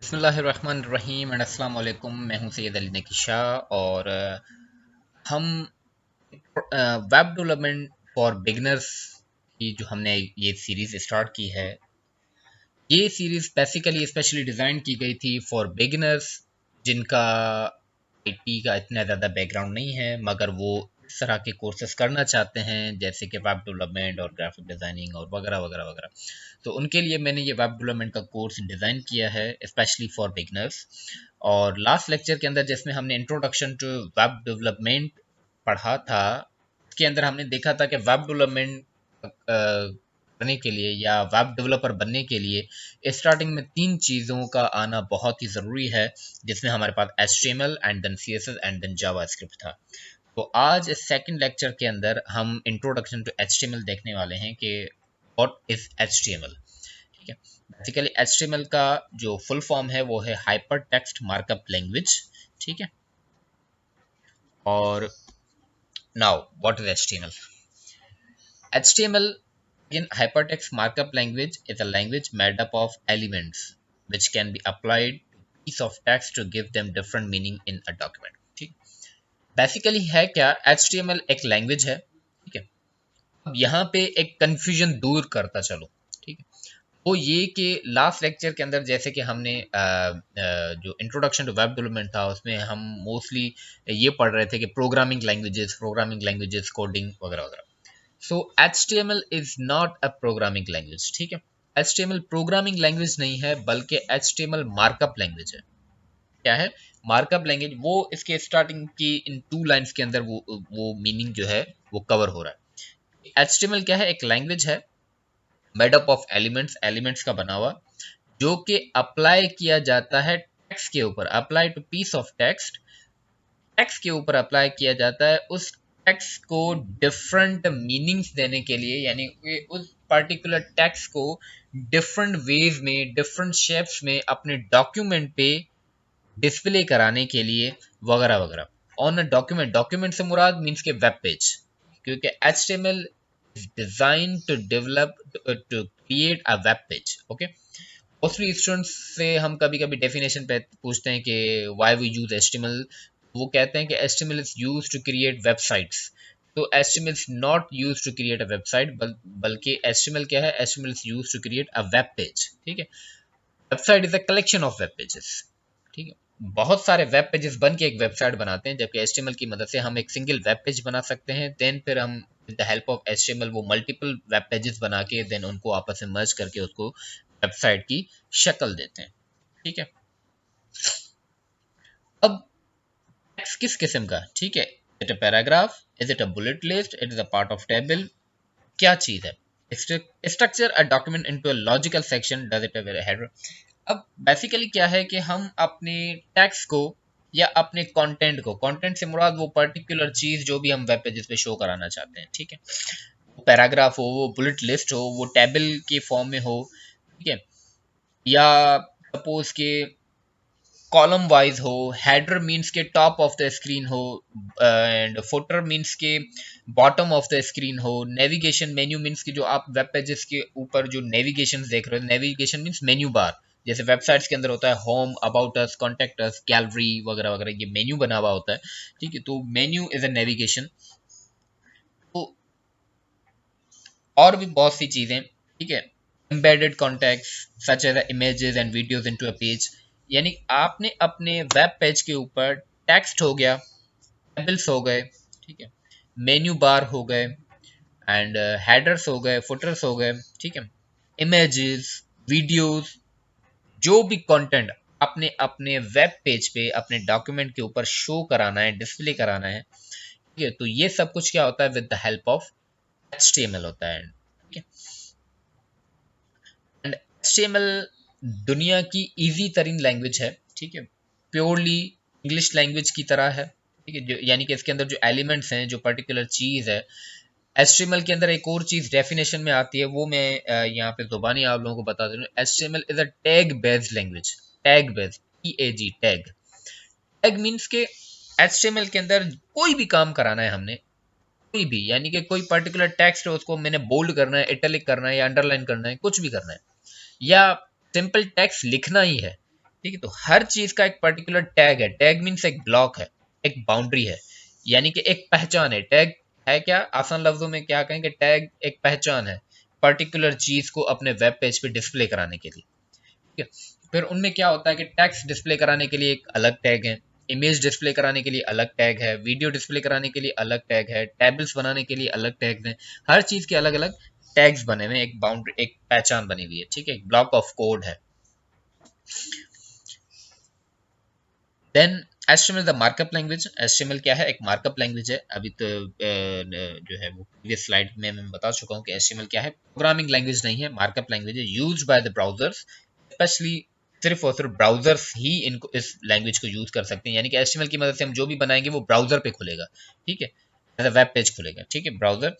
बिस्मिल्लाहिर्रहमानिर्रहीम एंड अस्सलाम वालेकुम। मैं हूं सैयद अली नकी शाह और हम वेब डेवलपमेंट फॉर बिगनर्स की जो हमने ये सीरीज़ स्टार्ट की है, ये सीरीज़ बेसिकली स्पेशली डिज़ाइन की गई थी फॉर बिगनर्स जिनका आईटी का इतना ज़्यादा बैकग्राउंड नहीं है, मगर वो इस तरह के कोर्सेज करना चाहते हैं जैसे कि वेब डेवलपमेंट और ग्राफिक डिज़ाइनिंग और वगैरह वगैरह वगैरह। तो उनके लिए मैंने ये वेब डेवलपमेंट का कोर्स डिज़ाइन किया है स्पेशली फॉर बिगनर्स। और लास्ट लेक्चर के अंदर जिसमें हमने इंट्रोडक्शन टू वेब डेवलपमेंट पढ़ा था, उसके अंदर हमने देखा था कि वेब डेवलपमेंट करने के लिए या वेब डेवलपर बनने के लिए स्टार्टिंग में तीन चीज़ों का आना बहुत ही ज़रूरी है, जिसमें हमारे पास HTML and then CSS and then JavaScript था। तो आज इस सेकंड लेक्चर के अंदर हम इंट्रोडक्शन टू HTML देखने वाले हैं कि व्हाट इज HTML। ठीक है, बेसिकली HTML का जो फुल फॉर्म है वो है हाइपर टेक्स्ट मार्कअप लैंग्वेज। ठीक है, और now what is HTML? HTML in hypertext markup language is a language made up of elements which can be applied to piece of text to give them different meaning in a document। ठीक, basically है क्या, HTML एक language है। ठीक है, अब यहाँ पे एक कंफ्यूजन दूर करता चलो। ठीक है, वो ये कि लास्ट लेक्चर के अंदर जैसे कि हमने जो इंट्रोडक्शन टू वेब डेवलपमेंट था उसमें हम मोस्टली ये पढ़ रहे थे कि प्रोग्रामिंग लैंग्वेजेस कोडिंग वगैरह वगैरह। सो HTML is not a programming language. ठीक है, HTML प्रोग्रामिंग लैंग्वेज नहीं है बल्कि HTML मार्कअप लैंग्वेज है। क्या है मार्कअप लैंग्वेज? वो इसके स्टार्टिंग की इन टू लाइंस के अंदर वो मीनिंग जो है वो कवर हो रहा है। HTML क्या है? एक लैंग्वेज है made up of elements, elements का बना हुआ, जो कि अप्लाई किया जाता है टेक्स्ट के ऊपर, apply to piece of text, text के ऊपर अप्लाई किया जाता है उस टेक्स्ट को डिफरेंट मीनिंग्स देने के लिए, यानी कि उस पर्टिकुलर टेक्स्ट को डिफरेंट वेज में, डिफरेंट शेप्स में अपने डॉक्यूमेंट पे डिस्प्ले कराने के लिए वगैरह वगैरह। ऑन अ डॉक्यूमेंट, डॉक्यूमेंट से मुराद मीन्स के वेब पेज, क्योंकि HTML is design to develop to create a web page. Okay, mostly students से हम कभी कभी डेफिनेशन पे पूछते हैं कि व्हाई वी यूज HTML। वो कहते हैं कि HTML is use to create websites. तो HTML is not use to create a website, बल्कि HTML क्या है? HTML is use to create a web page. ठीक है, website is a collection of web pages. ठीक है, बहुत सारे वेब पेजेस बन के एक वेबसाइट बनाते हैं, जबकि HTML की मदद से हम एक सिंगल वेब पेज बना सकते हैं। देन फिर हम with the help of HTML वो मल्टीपल वेब पेजेस बना के देन उनको आपस में मर्ज करके उसको वेबसाइट की शक्ल देते हैं। ठीक है, अब टेक्स्ट किस किस्म का? ठीक है, it a paragraph, is it a bullet list, it is a part of table, क्या चीज है? Structure a document into a logical section, does it have a header? अब बेसिकली क्या है कि हम अपने टेक्स्ट को या अपने कंटेंट को, कंटेंट से मुराद वो पर्टिकुलर चीज जो भी हम वेब पेजेस पे शो कराना चाहते हैं। ठीक है, वो पैराग्राफ हो, वो बुलेट लिस्ट हो, वो टेबल के फॉर्म में हो, ठीक है, या सपोज के कॉलम वाइज हो, हेडर मीन्स के टॉप ऑफ द स्क्रीन हो, एंड फुटर मीन्स के बॉटम ऑफ द स्क्रीन हो, नेविगेशन मेन्यू मीन्स की जो आप वेब पेजेस के ऊपर जो नेविगेशन देख रहे हो, नेविगेशन मीन्स मेन्यू बार, जैसे वेबसाइट्स के अंदर होता है home, about us, contact us, gallery वगैरह वगैरह, ये मेन्यू बना हुआ होता है। ठीक है, तो मेन्यू इज अ नेविगेशन। तो और भी बहुत सी चीजें। ठीक है, embedded context such as images and videos into a page, यानी आपने अपने वेब पेज के ऊपर टेक्स्ट हो गया, टेबल्स हो गए, ठीक है, मेन्यू बार हो गए, एंड हेडर्स हो गए, फुटर्स हो गए, ठीक है, इमेजेस, वीडियोस, जो भी कंटेंट आपने अपने वेब पेज पे अपने डॉक्यूमेंट के ऊपर शो कराना है, डिस्प्ले कराना है, ठीक है, तो ये सब कुछ क्या होता है? With the help of HTML होता है। ठीक है, एंड HTML दुनिया की इजी तरीन लैंग्वेज है। ठीक है, प्योरली इंग्लिश लैंग्वेज की तरह है। ठीक है, जो यानी कि इसके अंदर जो एलिमेंट्स हैं, जो पर्टिकुलर चीज़ है, HTML के अंदर एक और चीज़ डेफिनेशन में आती है, वो मैं यहाँ पे ज़ुबानी आप लोगों को बता दूँ। HTML is a tag based language, tag based, TAG, tag. Tag means के HTML के अंदर कोई भी काम कराना है हमने, कोई भी, यानी कि कोई पर्टिकुलर टेक्स्ट है उसको मैंने बोल्ड करना है, इटैलिक करना है या अंडरलाइन करना है, कुछ भी करना है, या सिंपल टेक्स्ट लिखना ही है, ठीक है, तो हर चीज का एक पर्टिकुलर टैग है। टैग मीन्स एक ब्लॉक है, एक बाउंड्री है, यानी कि एक पहचान है। टैग है क्या, आसान लफ्जों में क्या कहें कि टैग एक पहचान है पर्टिकुलर चीज को अपने वेब पेज पे डिस्प्ले कराने के लिए। ठीक है, फिर उनमें क्या होता है कि टेक्स्ट डिस्प्ले कराने के लिए एक अलग टैग है, इमेज डिस्प्ले कराने के लिए अलग टैग है, वीडियो डिस्प्ले कराने के लिए अलग टैग है, टेबल्स बनाने के लिए अलग टैग हैं। हर चीज के अलग अलग टैग्स बने हुए, एक बाउंड्री, एक पहचान बनी हुई है। ठीक है, एक ब्लॉक ऑफ कोड है। Then HTML the markup language. HTML क्या है, एक मार्कअप लैंग्वेज है। अभी तो जो है वो प्रीवियस स्लाइड में मैं बता चुका हूँ कि HTML क्या है, प्रोग्रामिंग लैंग्वेज नहीं है, मार्कअप लैंग्वेज है, use by the browsers, specially सिर्फ और सिर्फ ब्राउजर्स ही इनको, इस लैंग्वेज को यूज कर सकते हैं। यानी कि HTML की मदद से हम जो भी बनाएंगे वो ब्राउजर पे खुलेगा। ठीक है, एज अ वेब पेज खुलेगा। ठीक है, browser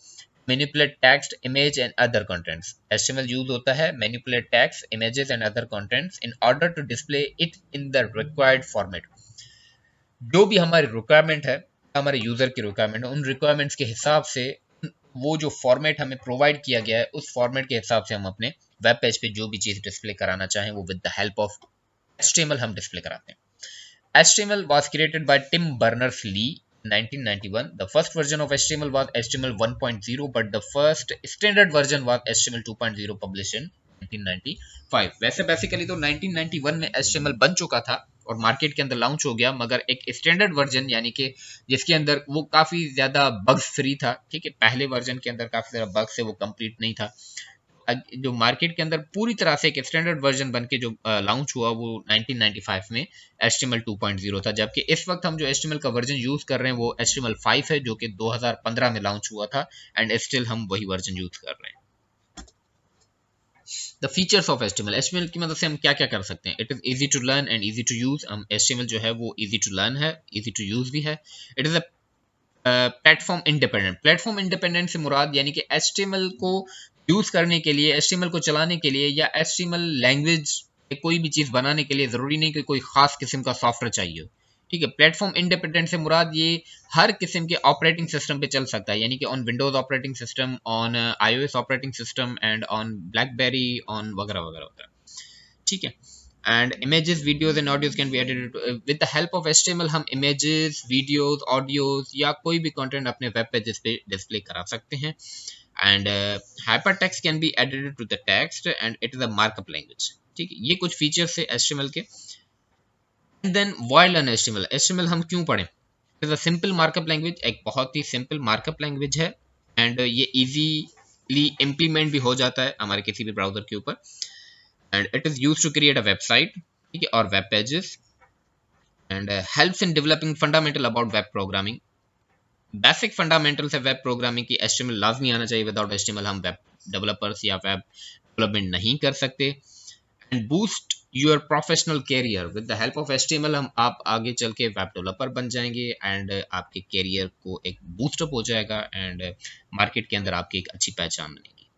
manipulate text, image and other contents. HTML use होता है manipulate text, images and other contents in order to display it in the required format. जो भी हमारी रिक्वायरमेंट है, हमारे यूजर की रिक्वायरमेंट है, उन रिक्वायरमेंट्स के हिसाब से वो जो फॉर्मेट हमें प्रोवाइड किया गया है उस फॉर्मेट के हिसाब से हम अपने वेब पेज पे जो भी चीज डिस्प्ले कराना चाहें वो with the help of HTML हम डिस्प्ले कराते हैं। HTML was created by Tim Berners-Lee 1991. The first version of HTML was HTML 1.0, but the first standard version was HTML 2.0 published in 1995। वैसे बेसिकली तो 1991 में HTML बन चुका था और मार्केट के अंदर लॉन्च हो गया, मगर एक स्टैंडर्ड वर्जन यानी कि जिसके अंदर वो काफ़ी ज़्यादा बग्स फ्री था। ठीक है, पहले वर्जन के अंदर काफ़ी ज़्यादा बग्स है, वो कंप्लीट नहीं था। जो मार्केट के अंदर पूरी तरह से एक स्टैंडर्ड वर्जन बन के जो लॉन्च हुआ वो 1995 में HTML 2.0 था। जबकि इस वक्त हम जो HTML का वर्जन यूज़ कर रहे हैं वो HTML 5 है, जो कि 2015 में लॉन्च हुआ था, एंड स्टिल हम वही वर्जन यूज़ कर रहे हैं। द फीचर्स ऑफ HTML की मदद से हम क्या क्या कर सकते हैं। It is easy to learn and easy to use. हम HTML जो है वो ईजी टू लर्न है, ईजी टू यूज़ भी है। It is a platform independent. Platform independent से मुराद यानी कि HTML को यूज़ करने के लिए, HTML को चलाने के लिए या HTML लैंग्वेज कोई भी चीज़ बनाने के लिए ज़रूरी नहीं कि कोई ख़ास किस्म का सॉफ्टवेयर चाहिए हो। ठीक है, प्लेटफॉर्म इंडिपेंडेंट से मुराद ये हर किस्म के ऑपरेटिंग सिस्टम पे चल सकता है, यानी कि on Windows operating system, on iOS operating system and on blackberry, on वगैरह वगैरह वगैरह। ठीक है, and images, videos and audios can be edited with the help of HTML। हम images, videos, audios या कोई भी content अपने web pages पे display करा सकते हैं। and hypertext can be edited to the text and it is a markup language। ठीक है, ये कुछ फीचर्स है HTML के। and then why learn HTML? HTML हम क्यों पढ़ें? it is a simple markup language, एक बहुत ही सिंपल मार्कअप लैंग्वेज है, एंड ये इजीली इम्प्लीमेंट भी हो जाता है हमारे किसी भी ब्राउजर के ऊपर, and it is used to create a website, ठीक है, और web pages, and helps in developing fundamental about web programming। Basic fundamentals है वेब प्रोग्रामिंग की HTML लाजमी आना चाहिए। विदाउट HTML हम वेब डेवलपर्स या वेब डेवलपमेंट नहीं कर सकते। And boost your professional career. With the help of HTML हम आप आगे चल के वेब डेवलपर बन जाएंगे, एंड आपके कैरियर को एक बूस्टअप हो जाएगा, एंड मार्केट के अंदर आपकी एक अच्छी पहचान बनेगी।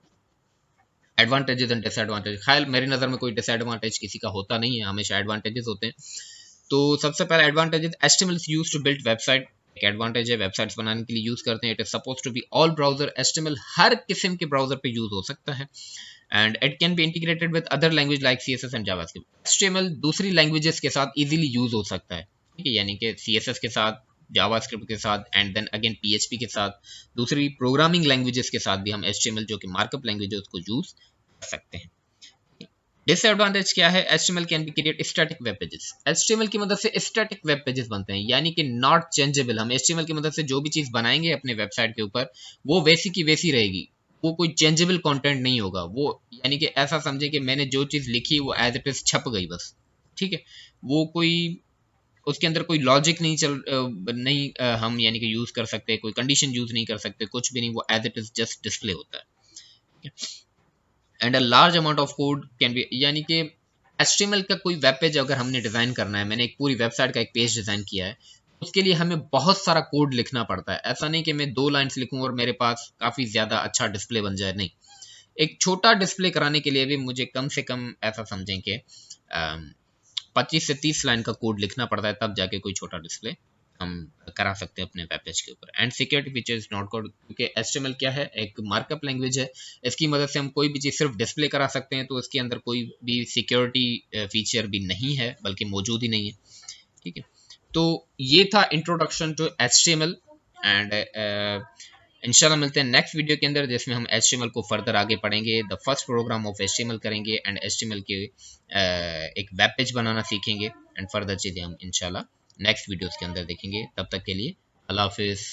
Advantages and disadvantage. खैर मेरी नज़र में कोई डिसएडवांटेज किसी का होता नहीं है, हमेशा एडवांटेजेस होते हैं। तो सबसे पहला advantages, HTML is used to build website. एक एडवांटेज है, वेबसाइट्स बनाने के लिए यूज करते हैं। It is suppose to be all browser. HTML हर किस्म के ब्राउजर पे यूज हो सकता है, and it can be integrated with other language like CSS and JavaScript. HTML दूसरी लैंग्वेजेस के साथ इजीली यूज हो सकता है, ठीक है, यानी कि CSS के साथ, जावास्क्रिप्ट के साथ, एंड देन अगेन PHP के साथ, दूसरी प्रोग्रामिंग लैंग्वेजेस के साथ भी हम HTML जो कि मार्कअप लैंग्वेज है उसको यूज कर सकते हैं। डिसएडवांटेज क्या है, HTML can be create static web pages. HTML की मदद से स्टैटिक वेब पेजेस बनते हैं, यानी कि नॉट चेंजेबल। हम HTML की मदद से जो भी चीज़ बनाएंगे अपने वेबसाइट के ऊपर वो वैसी की वैसी रहेगी, वो कोई चेंजेबल कंटेंट नहीं होगा। वो यानी कि ऐसा समझे कि मैंने जो चीज़ लिखी वो एज इट इज छप गई बस। ठीक है, वो कोई उसके अंदर कोई लॉजिक नहीं नहीं हम यानी कि यूज़ कर सकते, कोई कंडीशन यूज़ नहीं कर सकते, कुछ भी नहीं, वो as it is just display होता है। And a large amount of code can be, यानी कि HTML का कोई वेब पेज अगर हमने डिज़ाइन करना है, मैंने एक पूरी वेबसाइट का एक पेज डिज़ाइन किया है, उसके लिए हमें बहुत सारा कोड लिखना पड़ता है। ऐसा नहीं कि मैं 2 लाइन्स लिखूं और मेरे पास काफ़ी ज़्यादा अच्छा डिस्प्ले बन जाए, नहीं। एक छोटा डिस्प्ले कराने के लिए भी मुझे कम से कम ऐसा समझें कि 25 से 30 लाइन का कोड लिखना पड़ता है, तब जाके कोई छोटा डिस्प्ले हम करा सकते हैं अपने वेब पेज के ऊपर। And security features not code, क्योंकि HTML क्या है, एक मार्कअप लैंग्वेज है, इसकी मदद से हम कोई भी चीज़ सिर्फ डिस्प्ले करा सकते हैं, तो इसके अंदर कोई भी सिक्योरिटी फीचर भी नहीं है, बल्कि मौजूद ही नहीं है। ठीक है, तो ये था इंट्रोडक्शन टू HTML। एंड इंशाल्लाह मिलते हैं नेक्स्ट वीडियो के अंदर, जिसमें हम HTML को फर्दर आगे पढ़ेंगे, the first program of HTML करेंगे, एंड HTML के एक वेब पेज बनाना सीखेंगे, एंड फर्दर चीज़ें हम इंशाल्लाह नेक्स्ट वीडियोस के अंदर देखेंगे। तब तक के लिए अल्लाह हाफिज़।